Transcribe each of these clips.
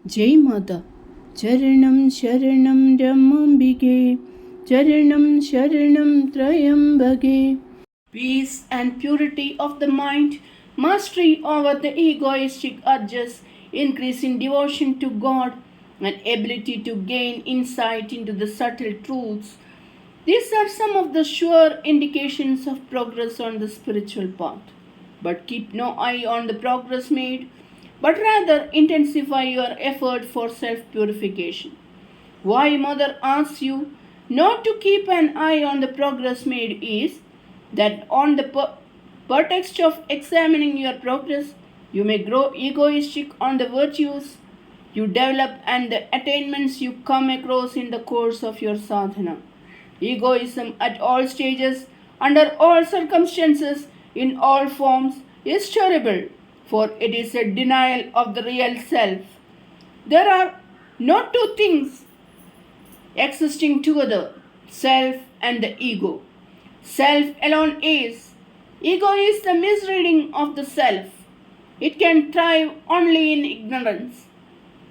Jai Mata. Charanam Sharanam Ramambige. Charanam Sharanam Trayambage. Peace and purity of the mind, mastery over the egoistic urges, increase in devotion to God, and ability to gain insight into the subtle truths. These are some of the sure indications of progress on the spiritual path. But keep no eye on the progress made, but rather intensify your effort for self purification. Why Mother asks you not to keep an eye on the progress made is that on the pretext of examining your progress, you may grow egoistic on the virtues you develop and the attainments you come across in the course of your sadhana. Egoism at all stages, under all circumstances, in all forms, is terrible, for it is a denial of the real self. There are no two things existing together, self and the ego. Self alone is. Ego is the misreading of the self. It can thrive only in ignorance.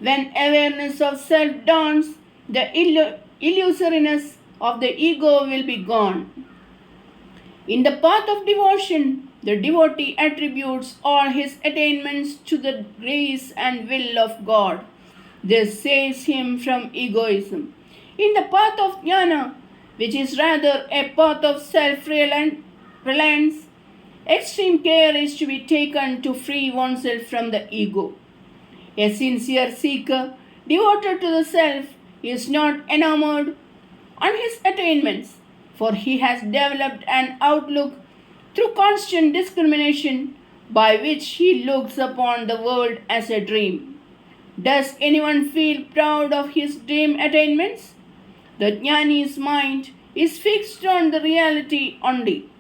When awareness of self dawns, the illusoriness of the ego will be gone. In the path of devotion, the devotee attributes all his attainments to the grace and will of God. This saves him from egoism. In the path of jnana, which is rather a path of self-reliance, extreme care is to be taken to free oneself from the ego. A sincere seeker, devoted to the self, is not enamored on his attainments, for he has developed an outlook through constant discrimination by which he looks upon the world as a dream. Does anyone feel proud of his dream attainments? The jnani's mind is fixed on the reality only.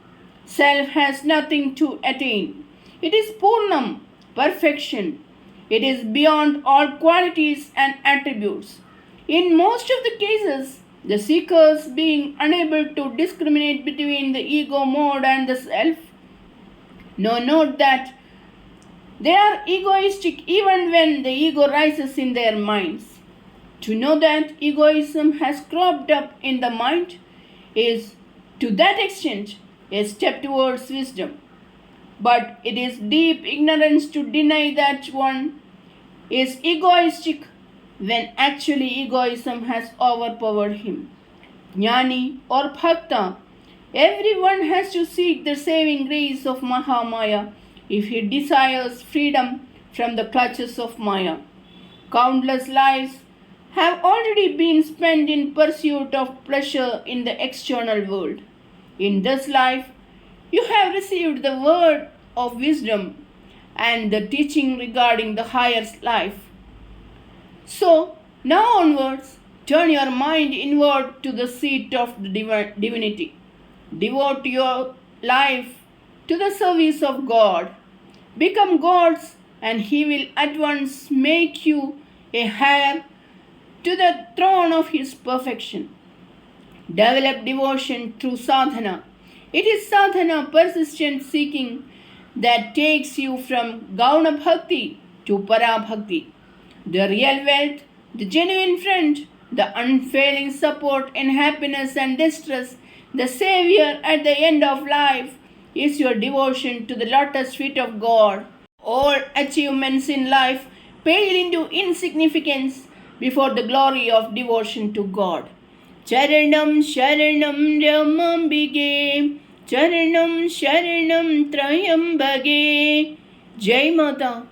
Self has nothing to attain. It is Purnam, perfection. It is beyond all qualities and attributes. In most of the cases, the seekers, being unable to discriminate between the ego mode and the self, note that they are egoistic even when the ego rises in their minds. To know that egoism has cropped up in the mind is, to that extent, a step towards wisdom. But it is deep ignorance to deny that one is egoistic when actually egoism has overpowered him. Jnani or Bhakta, everyone has to seek the saving grace of Mahamaya if he desires freedom from the clutches of Maya. Countless lives have already been spent in pursuit of pleasure in the external world. In this life, you have received the word of wisdom and the teaching regarding the higher life. So, now onwards, turn your mind inward to the seat of the divinity. Devote your life to the service of God. Become God's, and He will at once make you a heir to the throne of His perfection. Develop devotion through sadhana. It is sadhana, persistent seeking, that takes you from Gauna Bhakti to Para Bhakti. The real wealth, the genuine friend, the unfailing support in happiness and distress, the Savior at the end of life, is your devotion to the lotus feet of God. All achievements in life pale into insignificance before the glory of devotion to God. Charanam Sharanam Ramambige, Charanam Sharanam Trayambage. Jai Mata.